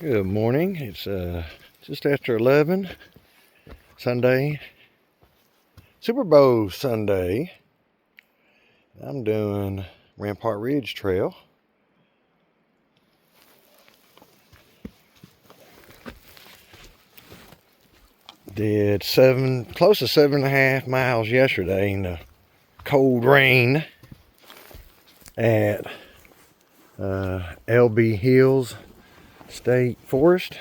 Good morning. It's just after 11, Sunday, Super Bowl Sunday. I'm doing Rampart Ridge Trail. Did close to 7.5 miles yesterday in the cold rain at LB Hills State Forest.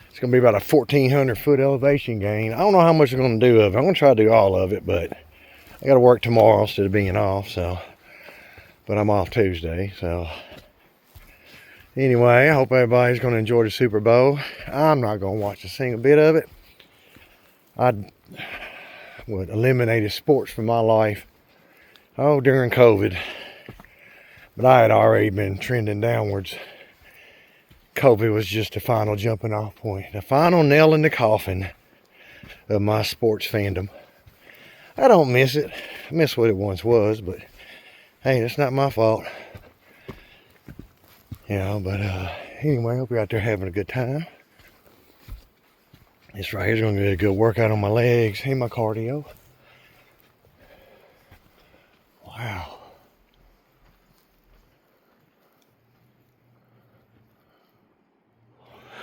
It's going to be about a 1,400 foot elevation gain. I don't know how much I'm going to do of it. I'm going to try to do all of it, but I got to work tomorrow instead of being off. But I'm off Tuesday. So anyway, I hope everybody's going to enjoy the Super Bowl. I'm not going to watch a single bit of it. I would eliminated sports from my life during COVID, but I had already been trending downwards. COVID was just the final jumping off point, the final nail in the coffin of my sports fandom. I don't miss it. I miss what it once was, but hey, that's not my fault. But anyway, I hope you're out there having a good time. This right here is going to be a good workout on my legs and my cardio. Wow.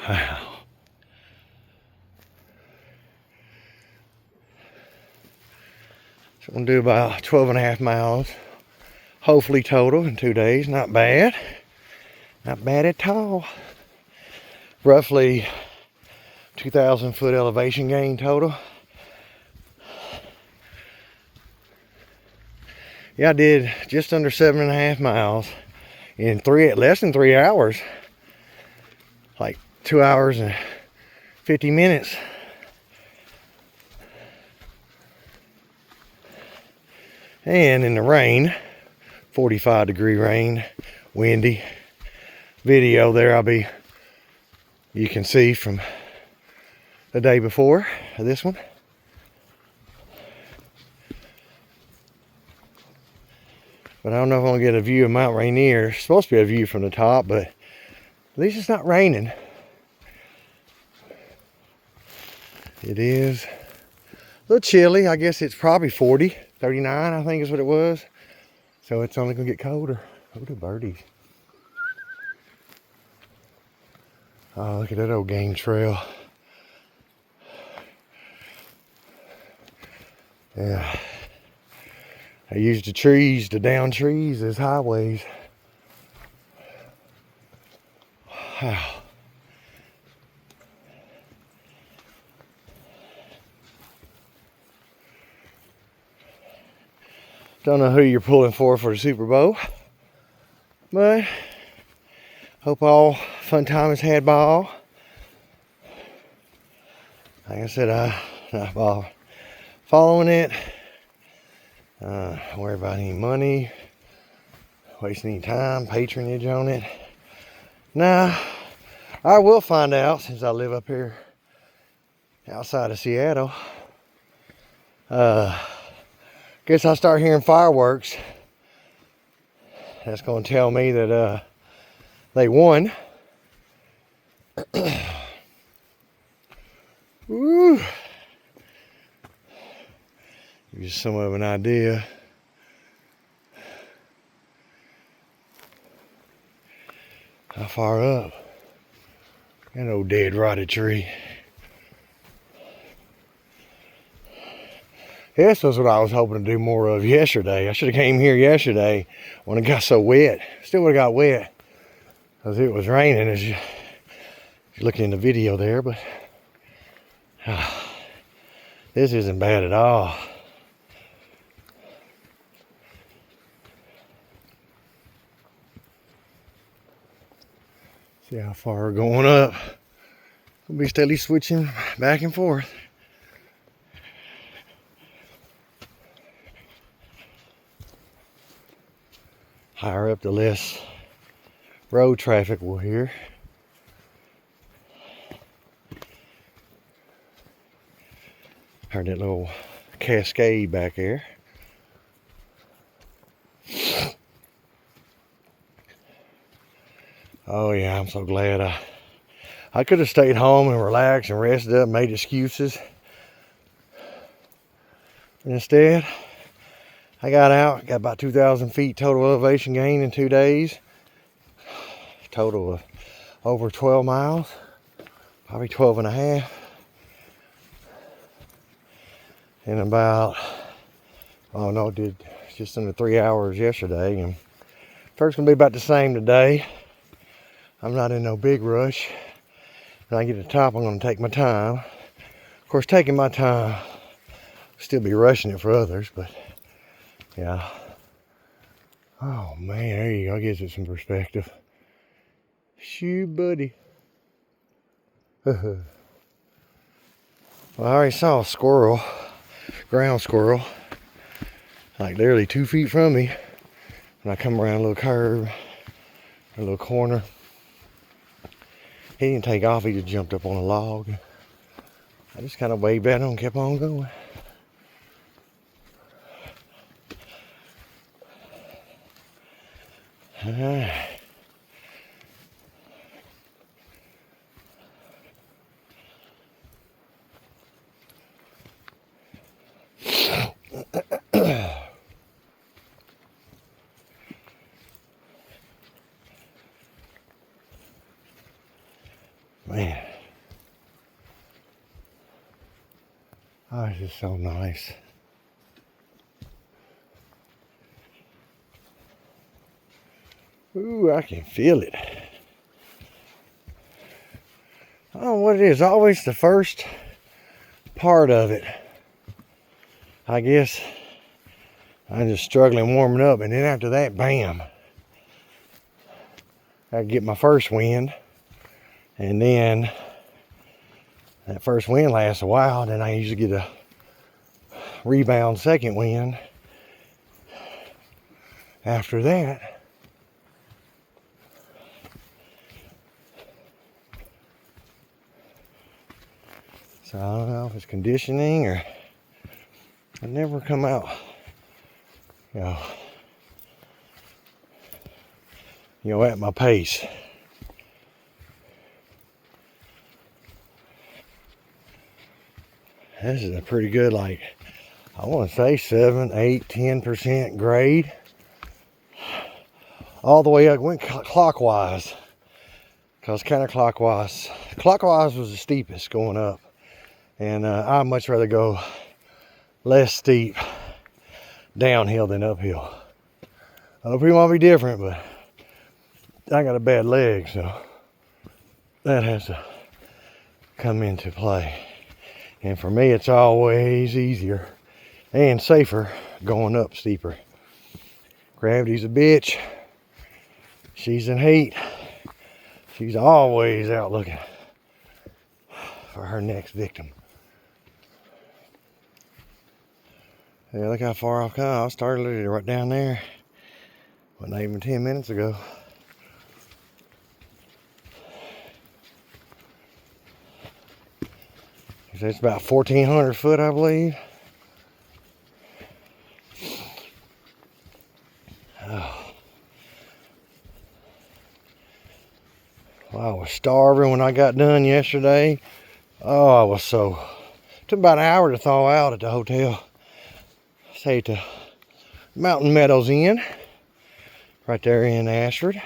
Wow. So I'm going to do about 12.5 miles, hopefully total in 2 days. Not bad. Not bad at all. Roughly 2,000 foot elevation gain total. Yeah, I did just under 7.5 miles in less than 3 hours. Like 2 hours and 50 minutes. And in the rain, 45-degree rain, windy. Video there you can see from the day before this one. But I don't know if I'm gonna get a view of Mount Rainier. It's supposed to be a view from the top, but at least it's not raining. It is a little chilly. I guess it's probably 40, 39, I think is what it was. So it's only gonna get colder. Oh, the birdies. Oh, look at that old game trail. Yeah. I used the down trees as highways. Wow. Don't know who you're pulling for the Super Bowl, but hope all fun times had by all. Like I said, I'm following it. Worry about any money, wasting any time, patronage on it. Nah, I will find out since I live up here outside of Seattle. Guess I'll start hearing fireworks. That's going to tell me that they won. Woo. Give you some of an idea. How far up? An old dead rotted tree. This was what I was hoping to do more of yesterday. I should have came here yesterday when it got so wet. Still would have got wet because it was raining as you look in the video there, but this isn't bad at all. See how far we're going up. We'll be steadily switching back and forth. Higher up, the less road traffic we'll hear. Heard that little cascade back there. Oh yeah, I'm so glad I could have stayed home and relaxed and rested up, made excuses. Instead, I got out, got about 2,000 feet total elevation gain in 2 days. Total of over 12 miles, probably 12 and a half. In about, oh no, did just under 3 hours yesterday. And first gonna be about the same today. I'm not in no big rush. When I get to the top, I'm gonna take my time. Of course, taking my time, still be rushing it for others, but yeah. Oh man, there you go, gives it some perspective. Shoo, buddy. Well, I already saw a squirrel, ground squirrel, like literally 2 feet from me. When I come around a little curve, a little corner. He didn't take off, he just jumped up on a log. I just kind of waved at him and kept on going. Man. Oh, this is so nice. Ooh, I can feel it. I don't know what it is. Always the first part of it. I guess I'm just struggling warming up, and then after that, bam. I get my first wind, and then that first wind lasts a while. Then I usually get a rebound second wind after that. So I don't know if it's conditioning or I never come out, you know, at my pace. This is a pretty good, like, I want to say 7, 8, 10% grade. All the way up, went clockwise. Because counterclockwise, clockwise was the steepest going up. And I'd much rather go less steep downhill than uphill. Other people might be different, but I got a bad leg, so that has to come into play. And for me, it's always easier and safer going up steeper. Gravity's a bitch. She's in heat. She's always out looking for her next victim. Yeah, look how far I've come. I started literally right down there. Wasn't even 10 minutes ago. It's about 1,400 foot, I believe. Oh. Well, I was starving when I got done yesterday. Oh, I was so... It took about an hour to thaw out at the hotel. Stayed at the Mountain Meadows Inn. Right there in Ashford.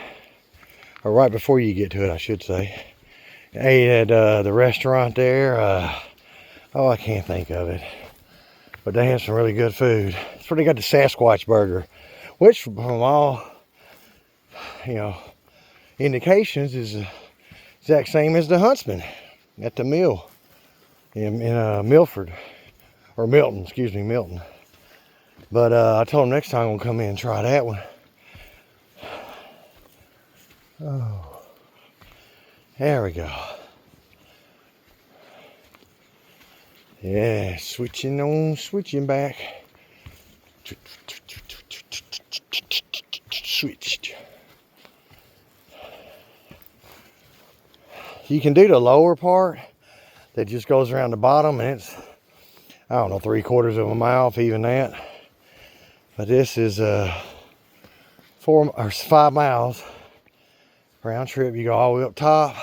Or right before you get to it, I should say. Ate at the restaurant there. Oh, I can't think of it. But they have some really good food. That's where they got the Sasquatch burger. Which, from all, indications, is the exact same as the Huntsman at the mill in Milford. Or Milton, excuse me, Milton. But I told them next time I'm going to come in and try that one. Oh, there we go. Yeah, switching on, switching back. Switched. You can do the lower part that just goes around the bottom, and it's, I don't know, 3/4 of a mile, if even that. But this is 4 or 5 miles, Round trip, you go all the way up top,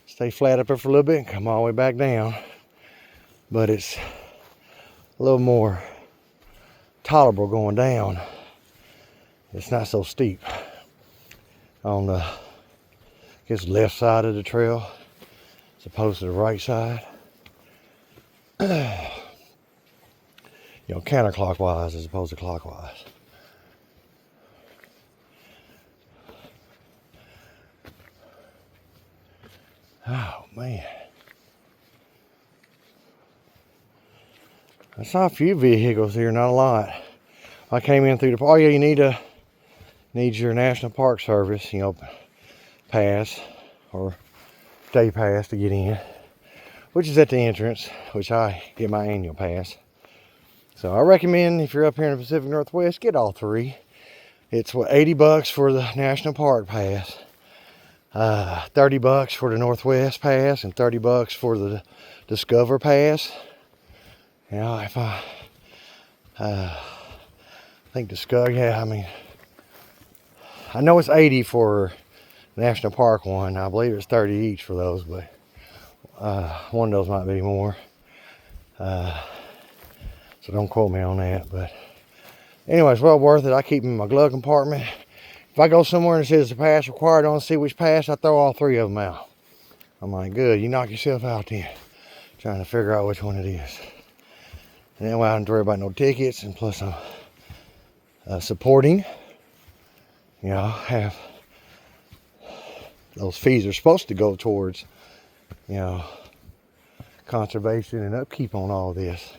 stay flat up there for a little bit, and come all the way back down. But it's a little more tolerable going down. It's not so steep on the, I guess, left side of the trail as opposed to the right side. You know, counterclockwise as opposed to clockwise. Oh man, I saw a few vehicles here, not a lot. I came in through the, oh yeah, you need your National Park Service, you know, pass or day pass to get in, which is at the entrance, which I get my annual pass. So I recommend if you're up here in the Pacific Northwest, get all three. It's what, $80 for the National Park Pass, $30 for the Northwest Pass, and $30 for the Discover Pass. You know, if I think Discover, yeah, I mean, I know it's 80 for National Park one. I believe it's 30 each for those, but one of those might be more. So don't quote me on that. But anyway, it's well worth it. I keep them in my glove compartment. If I go somewhere and it says the pass required, I don't see which pass, I throw all three of them out. I'm like, good, you knock yourself out then. Trying to figure out which one it is. And that way I don't have to worry about no tickets, and plus I'm supporting, you know, have those fees are supposed to go towards, you know, conservation and upkeep on all this.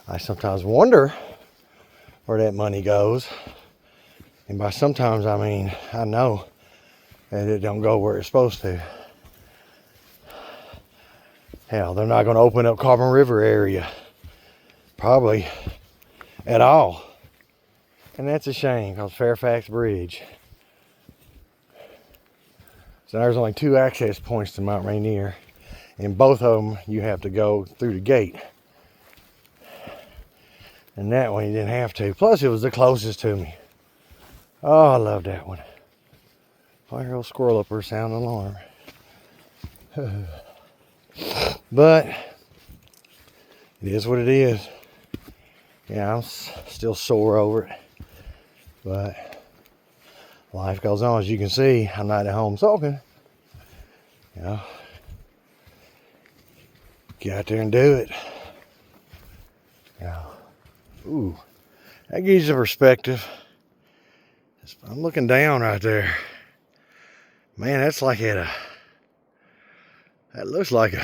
I sometimes wonder where that money goes. And by sometimes, I mean, I know that it don't go where it's supposed to. Hell, they're not going to open up Carbon River area. Probably at all. And that's a shame, because Fairfax Bridge. So there's only 2 access points to Mount Rainier. And both of them, you have to go through the gate. And that one you didn't have to. Plus it was the closest to me. Oh, I love that one. I hear a little squirrel up there sound an alarm. But it is what it is. Yeah, I'm still sore over it. But life goes on. As you can see, I'm not at home sulking. You know, get out there and do it. Yeah. Ooh, that gives you perspective. I'm looking down right there. Man, that's like that looks like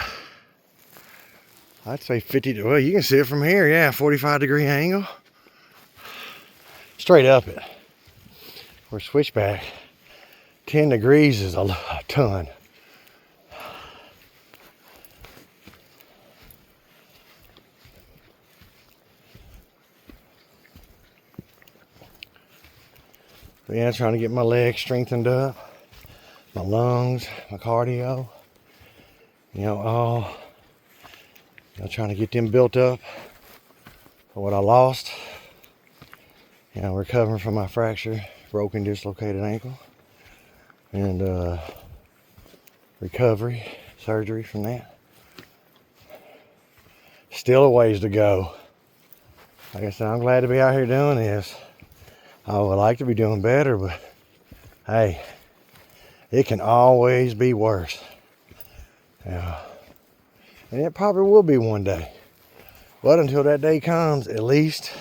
I'd say 50, well, you can see it from here, yeah, 45-degree angle. Straight up it. Or switchback, 10 degrees is a ton. But yeah, trying to get my legs strengthened up, my lungs, my cardio, you know, all, you know, trying to get them built up for what I lost. You know, recovering from my fracture, broken, dislocated ankle, and recovery, surgery from that. Still a ways to go. Like I said, I'm glad to be out here doing this. I would like to be doing better, but hey, it can always be worse. Yeah. And it probably will be one day. But until that day comes, at least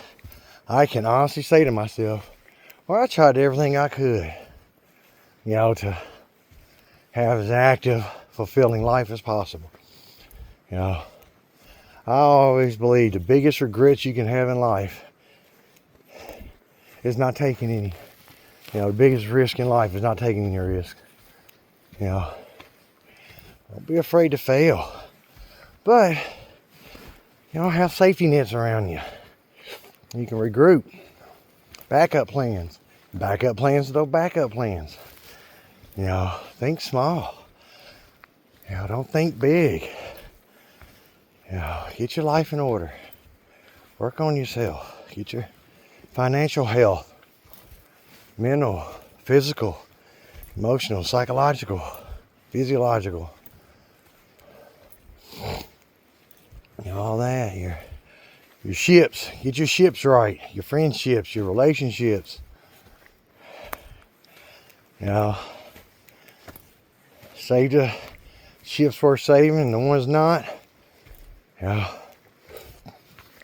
I can honestly say to myself, well, I tried everything I could, you know, to have as active, fulfilling life as possible. You know, I always believe the biggest regrets you can have in life is not taking any. You know, the biggest risk in life is not taking any risk. You know, don't be afraid to fail. But, you know, have safety nets around you. You can regroup. Backup plans. Backup plans, though, backup plans. You know, think small. You know, don't think big. You know, get your life in order. Work on yourself. Get your financial health, mental, physical, Emotional, psychological, physiological. All that. Your ships. Get your ships right. Your friendships, your relationships. Save the ships worth saving and the ones not.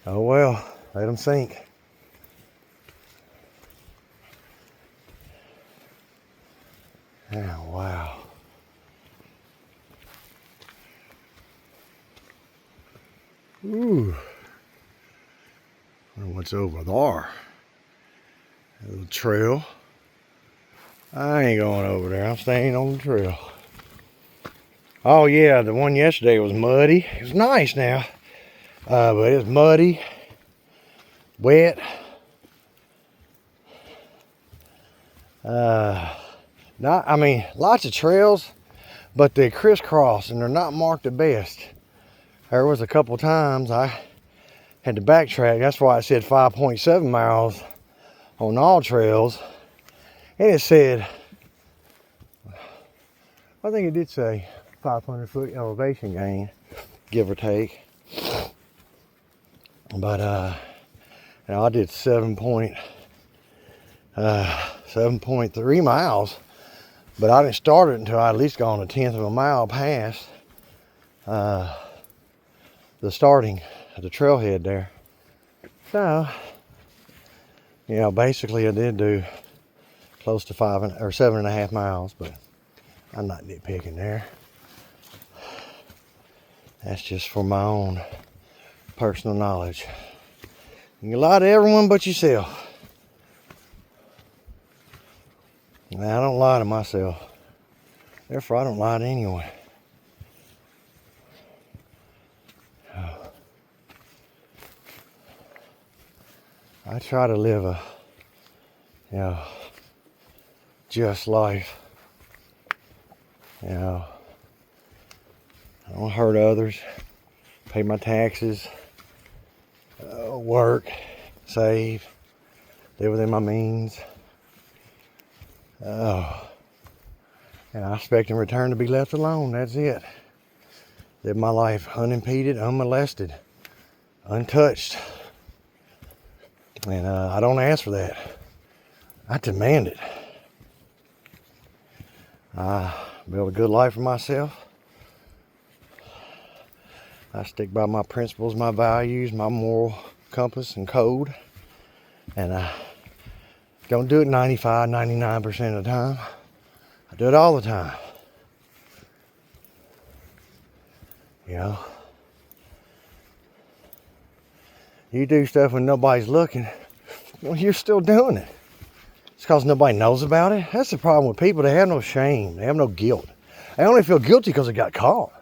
Oh well, let them sink. Oh, wow. Ooh. I wonder what's over there. A little trail. I ain't going over there. I'm staying on the trail. Oh yeah, the one yesterday was muddy. It was nice now. But it was muddy, wet. Lots of trails, but they crisscross and they're not marked the best. There was a couple times I had to backtrack. That's why I said 5.7 miles on all trails. And it said, I think it did say 500 foot elevation gain, give or take. But I did 7.3 miles, but I didn't start it until I at least gone a tenth of a mile past the starting at the trailhead there. So, basically I did do close to 7.5 miles, but I'm not nitpicking there. That's just for my own personal knowledge. You can lie to everyone but yourself. Now, I don't lie to myself. Therefore, I don't lie to anyone. I try to live a, just life. I don't hurt others. Pay my taxes. Work. Save. Live within my means. And I expect in return to be left alone. That's it. Live my life unimpeded, unmolested, untouched. And I don't ask for that. I demand it. I build a good life for myself. I stick by my principles, my values, my moral compass and code. And I don't do it 95, 99% of the time. I do it all the time. You do stuff when nobody's looking, well, you're still doing it. It's because nobody knows about it. That's the problem with people. They have no shame. They have no guilt. They only feel guilty because they got caught.